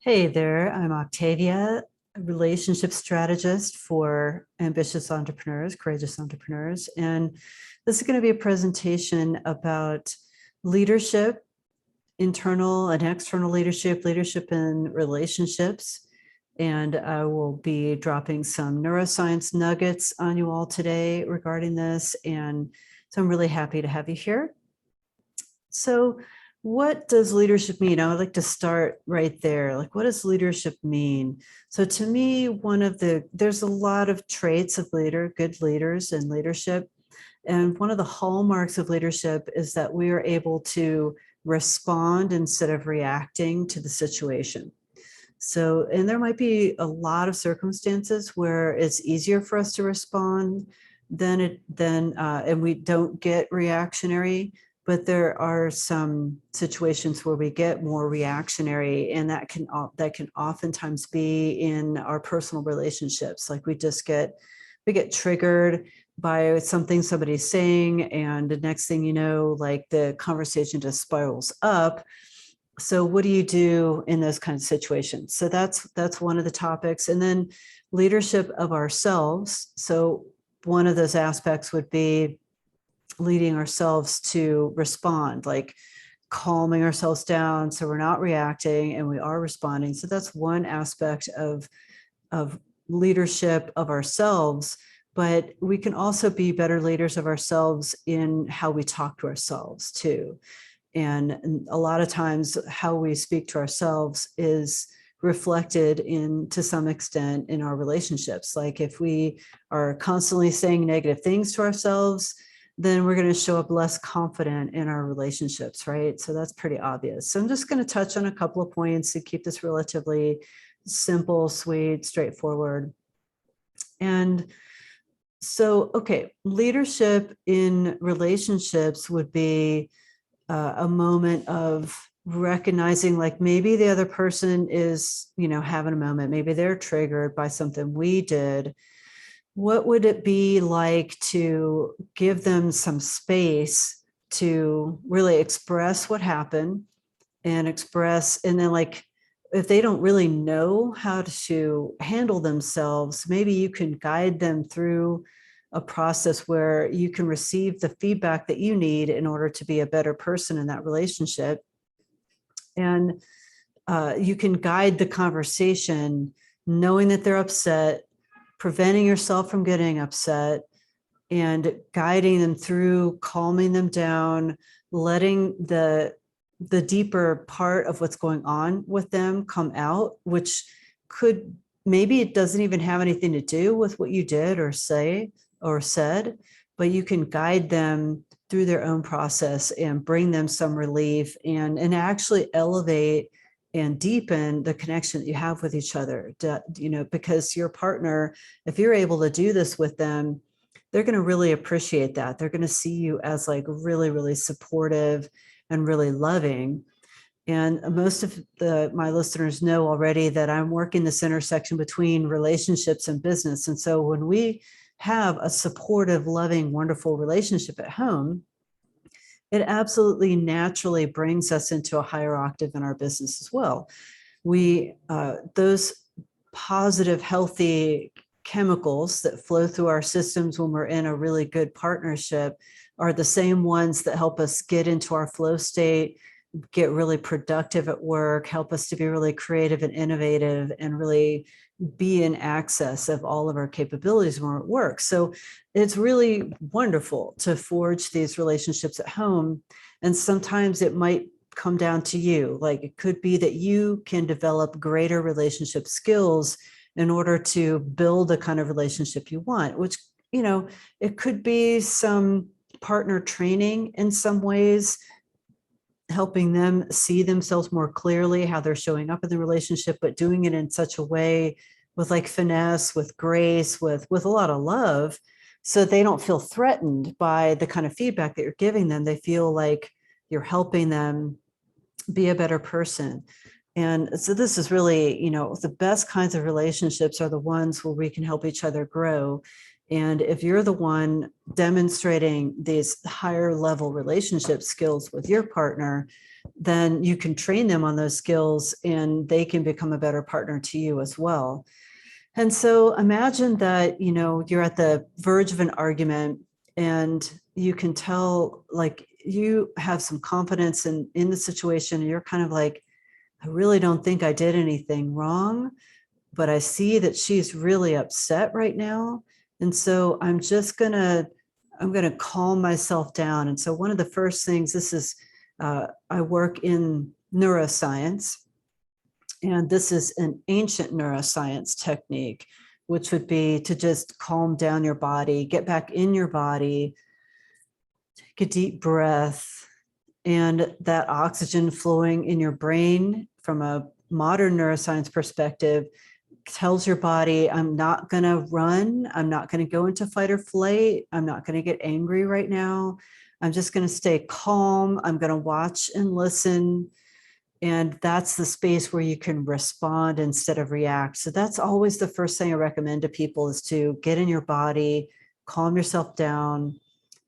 Hey there, I'm Octavia, a relationship strategist for ambitious entrepreneurs, courageous entrepreneurs. And this is going to be a presentation about leadership, internal and external leadership, leadership in relationships. And I will be dropping some neuroscience nuggets on you all today regarding this. And so I'm really happy to have you here. So what does leadership mean? I would like to start right there. Like, what does leadership mean? So to me, there's a lot of traits of good leaders and leadership. And one of the hallmarks of leadership is that we are able to respond instead of reacting to the situation. So, and there might be a lot of circumstances where it's easier for us to respond and we don't get reactionary. But there are some situations where we get more reactionary, and that can oftentimes be in our personal relationships. Like we get triggered by something somebody's saying, and the next thing you know, like the conversation just spirals up. So what do you do in those kinds of situations? So that's one of the topics. And then leadership of ourselves. So one of those aspects would be leading ourselves to respond, like calming ourselves down so we're not reacting and we are responding. So that's one aspect of leadership of ourselves. But we can also be better leaders of ourselves in how we talk to ourselves too. And a lot of times how we speak to ourselves is reflected to some extent in our relationships. Like if we are constantly saying negative things to ourselves, then we're going to show up less confident in our relationships, right? So that's pretty obvious. So I'm just going to touch on a couple of points to keep this relatively simple, sweet, straightforward. And so, okay, leadership in relationships would be a moment of recognizing, like, maybe the other person is, having a moment, maybe they're triggered by something we did. What would it be like to give them some space to really express what happened and then, like, if they don't really know how to handle themselves, maybe you can guide them through a process where you can receive the feedback that you need in order to be a better person in that relationship. And you can guide the conversation knowing that they're upset, preventing yourself from getting upset, and guiding them through, calming them down, letting the deeper part of what's going on with them come out, which maybe it doesn't even have anything to do with what you did or say or said, but you can guide them through their own process and bring them some relief and actually elevate and deepen the connection that you have with each other. Because your partner, if you're able to do this with them, they're going to really appreciate that. They're going to see you as like really, really supportive and really loving. And most of my listeners know already that I'm working this intersection between relationships and business. And so when we have a supportive, loving, wonderful relationship at home, it absolutely naturally brings us into a higher octave in our business as well. Those positive, healthy chemicals that flow through our systems when we're in a really good partnership are the same ones that help us get into our flow state, get really productive at work, help us to be really creative and innovative, and really be in access of all of our capabilities when we're at work. So it's really wonderful to forge these relationships at home. And sometimes it might come down to you. Like, it could be that you can develop greater relationship skills in order to build the kind of relationship you want, which, it could be some partner training in some ways, helping them see themselves more clearly, how they're showing up in the relationship, but doing it in such a way with like finesse, with grace, with a lot of love, so they don't feel threatened by the kind of feedback that you're giving them. They feel like you're helping them be a better person. And so this is really, the best kinds of relationships are the ones where we can help each other grow. And if you're the one demonstrating these higher level relationship skills with your partner, then you can train them on those skills and they can become a better partner to you as well. And so imagine that, you're at the verge of an argument and you can tell, like, you have some confidence in the situation. And you're kind of like, I really don't think I did anything wrong, but I see that she's really upset right now. And so I'm going to calm myself down. And so one of the first things, I work in neuroscience, and this is an ancient neuroscience technique, which would be to just calm down your body, get back in your body, take a deep breath, and that oxygen flowing in your brain from a modern neuroscience perspective tells your body, I'm not going to run. I'm not going to go into fight or flight. I'm not going to get angry right now. I'm just going to stay calm. I'm going to watch and listen. And that's the space where you can respond instead of react. So that's always the first thing I recommend to people, is to get in your body, calm yourself down.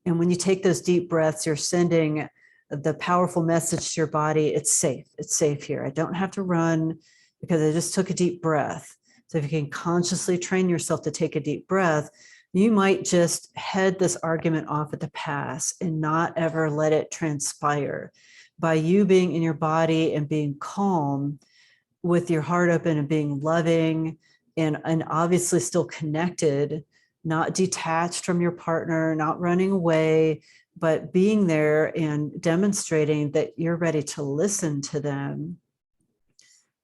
And when you take those deep breaths, you're sending the powerful message to your body, it's safe. It's safe here. I don't have to run because I just took a deep breath. So if you can consciously train yourself to take a deep breath, you might just head this argument off at the pass and not ever let it transpire. By you being in your body and being calm, with your heart open and being loving and obviously still connected, not detached from your partner, not running away, but being there and demonstrating that you're ready to listen to them.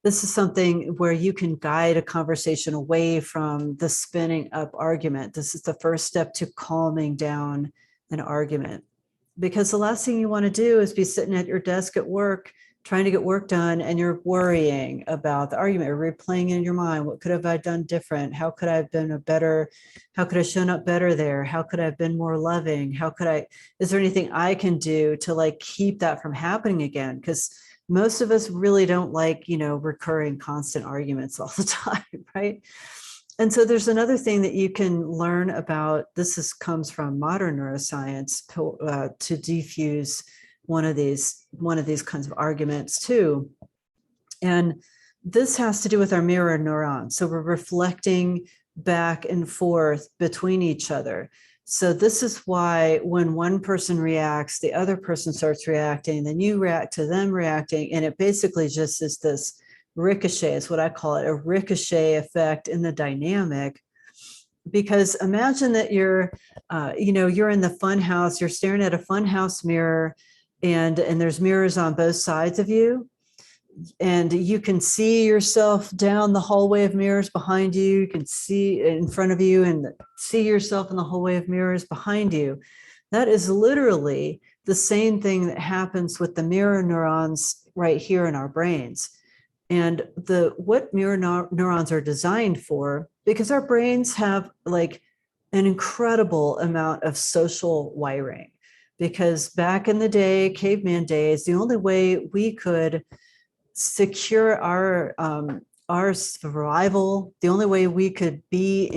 This is something where you can guide a conversation away from the spinning up argument. This is the first step to calming down an argument. Because the last thing you want to do is be sitting at your desk at work, trying to get work done, and you're worrying about the argument, or replaying in your mind, what could have I done different? How could I have been how could I have shown up better there? How could I have been more loving? Is there anything I can do to keep that from happening again? Because most of us really don't like, recurring constant arguments all the time, right? And so there's another thing that you can learn about. Comes from modern neuroscience to defuse one of these kinds of arguments too. And this has to do with our mirror neurons. So we're reflecting back and forth between each other. So this is why when one person reacts, the other person starts reacting, then you react to them reacting. And it basically just is this ricochet, is what I call it, a ricochet effect in the dynamic. Because imagine that you're in the fun house, you're staring at a fun house mirror, and there's mirrors on both sides of you. And you can see yourself down the hallway of mirrors behind you. You can see in front of you and see yourself in the hallway of mirrors behind you. That is literally the same thing that happens with the mirror neurons right here in our brains. And what mirror neurons are designed for, because our brains have an incredible amount of social wiring. Because back in the day, caveman days, the only way we could secure our survival, the only way we could be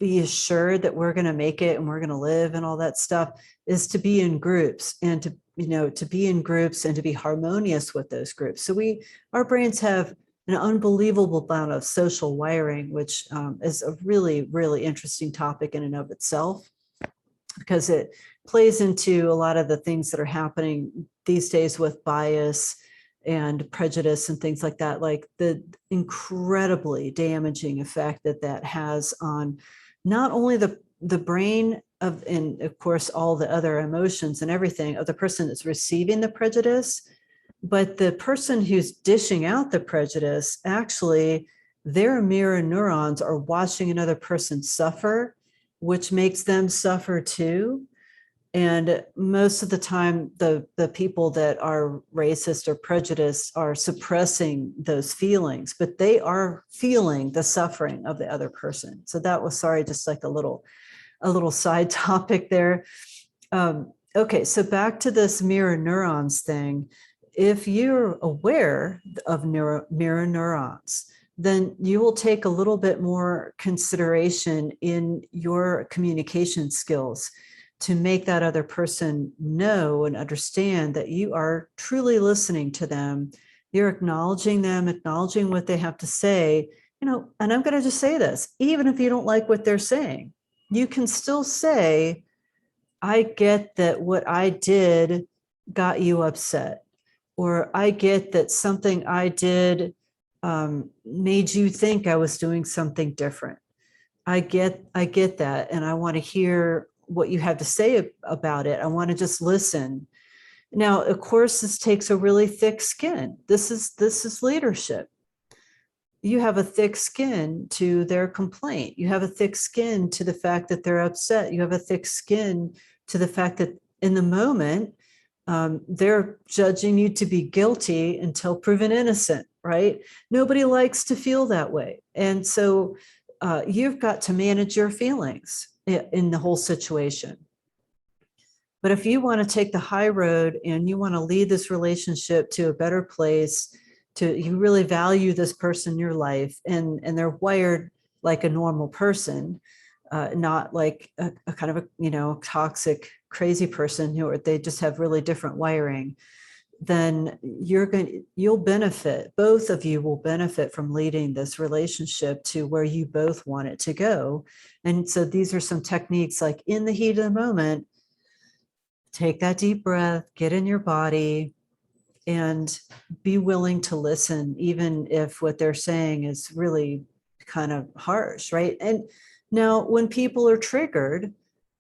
assured that we're going to make it and we're going to live and all that stuff, is to be in groups, and to be in groups and to be harmonious with those groups. So our brains have an unbelievable amount of social wiring, which is a really, really interesting topic in and of itself, because it plays into a lot of the things that are happening these days with bias and prejudice and things like that, like the incredibly damaging effect that has on not only the brain and of course all the other emotions and everything of the person that's receiving the prejudice, but the person who's dishing out the prejudice, actually their mirror neurons are watching another person suffer, which makes them suffer too. And most of the time, the people that are racist or prejudiced are suppressing those feelings, but they are feeling the suffering of the other person. So that was, just like a little side topic there. Okay, so back to this mirror neurons thing. If you're aware of mirror neurons, then you will take a little bit more consideration in your communication skills to make that other person know and understand that you are truly listening to them. You're acknowledging them, acknowledging what they have to say, and I'm going to just say this, even if you don't like what they're saying, you can still say, I get that what I did got you upset, or I get that something I did made you think I was doing something different. I get that. And I want to hear what you have to say about it. I want to just listen. Now, of course, this takes a really thick skin. This is leadership. You have a thick skin to their complaint. You have a thick skin to the fact that they're upset. You have a thick skin to the fact that in the moment, they're judging you to be guilty until proven innocent, right? Nobody likes to feel that way. And so you've got to manage your feelings in the whole situation. But if you want to take the high road and you want to lead this relationship to a better place, you really value this person in your life, and they're wired like a normal person, not like a kind of a toxic, crazy person they just have really different wiring, then you'll benefit. Both of you will benefit from leading this relationship to where you both want it to go. And so these are some techniques, like in the heat of the moment, take that deep breath, get in your body, and be willing to listen, even if what they're saying is really kind of harsh, right? And now when people are triggered,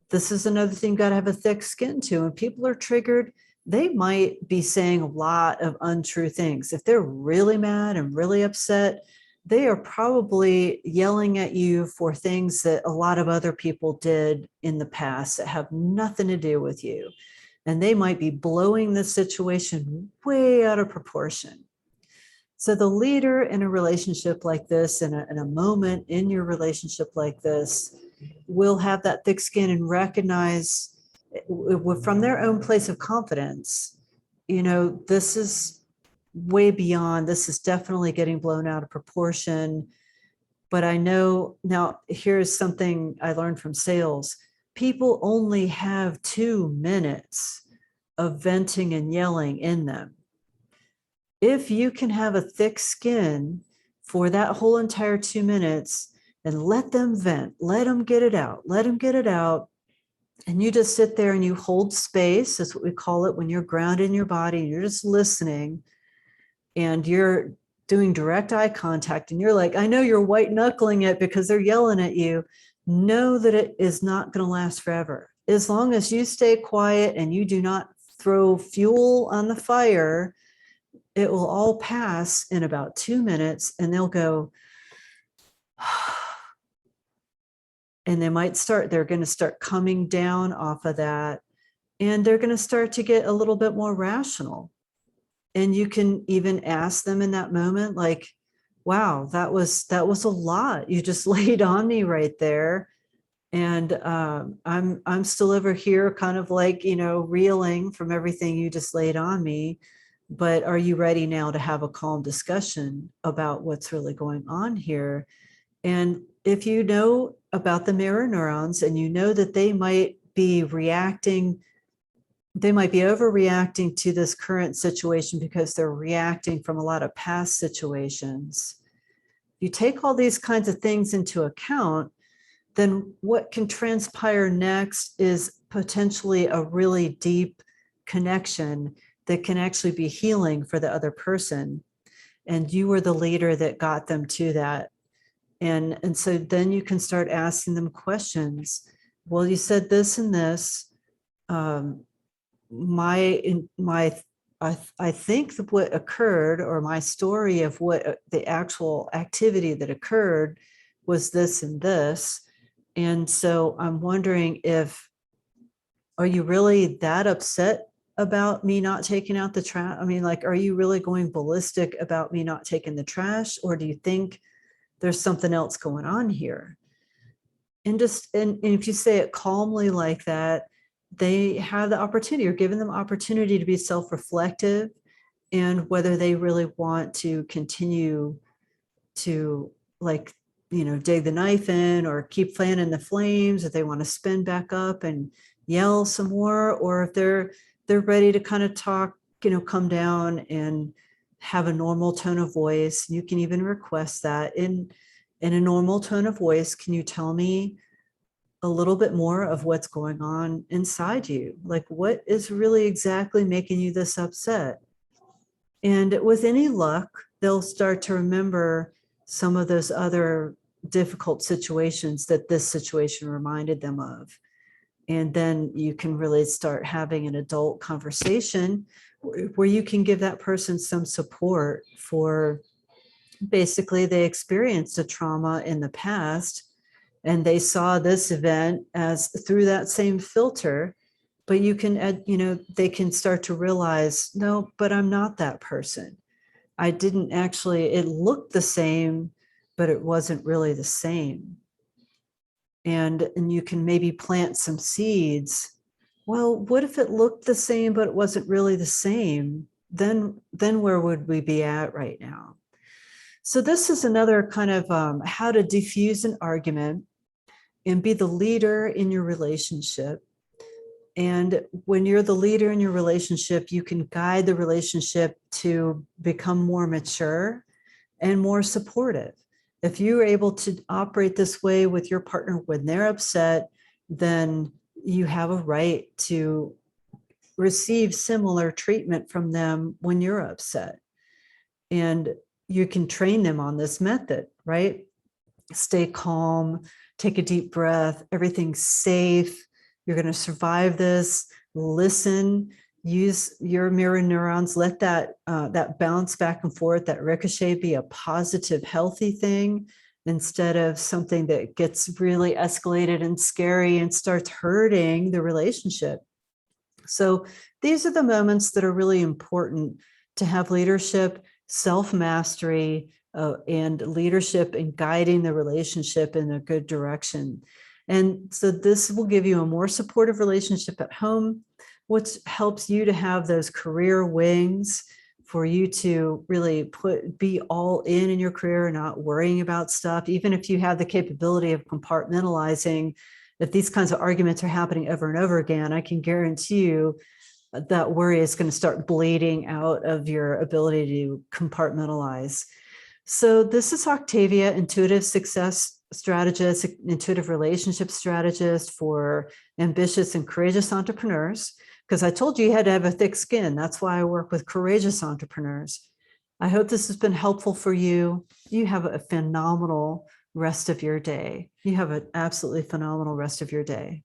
this is another thing you got to have a thick skin to. When people are triggered, they might be saying a lot of untrue things. If they're really mad and really upset, they are probably yelling at you for things that a lot of other people did in the past that have nothing to do with you. And they might be blowing the situation way out of proportion. So the leader in a relationship like this, in a moment in your relationship like this, will have that thick skin and recognize from their own place of confidence, this is way beyond, this is definitely getting blown out of proportion. But I know now, here's something I learned from sales. People only have 2 minutes of venting and yelling in them. If you can have a thick skin for that whole entire 2 minutes and let them vent, let them get it out, and you just sit there and you hold space. That's what we call it when you're grounded in your body and you're just listening and you're doing direct eye contact and you're like, I know you're white knuckling it because they're yelling at you. Know that it is not going to last forever. As long as you stay quiet and you do not throw fuel on the fire, it will all pass in about 2 minutes, and they'll go, and they're going to start coming down off of that, and they're going to start to get a little bit more rational. And you can even ask them in that moment, like, wow, that was a lot you just laid on me right there. And I'm still over here kind of like, reeling from everything you just laid on me. But are you ready now to have a calm discussion about what's really going on here? And if you know about the mirror neurons and you know that they might be overreacting to this current situation because they're reacting from a lot of past situations. You take all these kinds of things into account, then what can transpire next is potentially a really deep connection that can actually be healing for the other person. And you were the leader that got them to that. And so then you can start asking them questions. Well, you said this and this. I think that what occurred, or my story of what the actual activity that occurred, was this and this. And so I'm wondering, are you really that upset about me not taking out the trash? I mean, like, are you really going ballistic about me not taking the trash? Or do you think there's something else going on here? And if you say it calmly like that, they have the opportunity, or giving them opportunity to be self-reflective, and whether they really want to continue to, like, dig the knife in or keep fanning the flames, or they want to spin back up and yell some more, or if they're ready to kind of talk, come down and have a normal tone of voice. You can even request that in a normal tone of voice. Can you tell me a little bit more of what's going on inside you? Like, what is really exactly making you this upset? And with any luck, they'll start to remember some of those other difficult situations that this situation reminded them of. And then you can really start having an adult conversation where you can give that person some support for, basically, they experienced a trauma in the past and they saw this event as through that same filter. But you can add, they can start to realize, no, but I'm not that person. I didn't actually, it looked the same, but it wasn't really the same. And you can maybe plant some seeds. Well, what if it looked the same, but it wasn't really the same? Then where would we be at right now? So this is another kind of how to diffuse an argument and be the leader in your relationship. And when you're the leader in your relationship, you can guide the relationship to become more mature and more supportive. If you're able to operate this way with your partner when they're upset, then you have a right to receive similar treatment from them when you're upset. And you can train them on this method, right? Stay calm, take a deep breath, everything's safe. You're going to survive this. Listen, use your mirror neurons. Let that bounce back and forth, that ricochet, be a positive, healthy thing instead of something that gets really escalated and scary and starts hurting the relationship. So these are the moments that are really important to have leadership, self-mastery, and leadership in guiding the relationship in a good direction. And so this will give you a more supportive relationship at home, which helps you to have those career wings for you to really be all in your career, not worrying about stuff. Even if you have the capability of compartmentalizing, if these kinds of arguments are happening over and over again, I can guarantee you that worry is going to start bleeding out of your ability to compartmentalize. So this is Octavia, intuitive success strategist, intuitive relationship strategist for ambitious and courageous entrepreneurs. Because I told you had to have a thick skin. That's why I work with courageous entrepreneurs. I hope this has been helpful for you. You have a phenomenal rest of your day. You have an absolutely phenomenal rest of your day.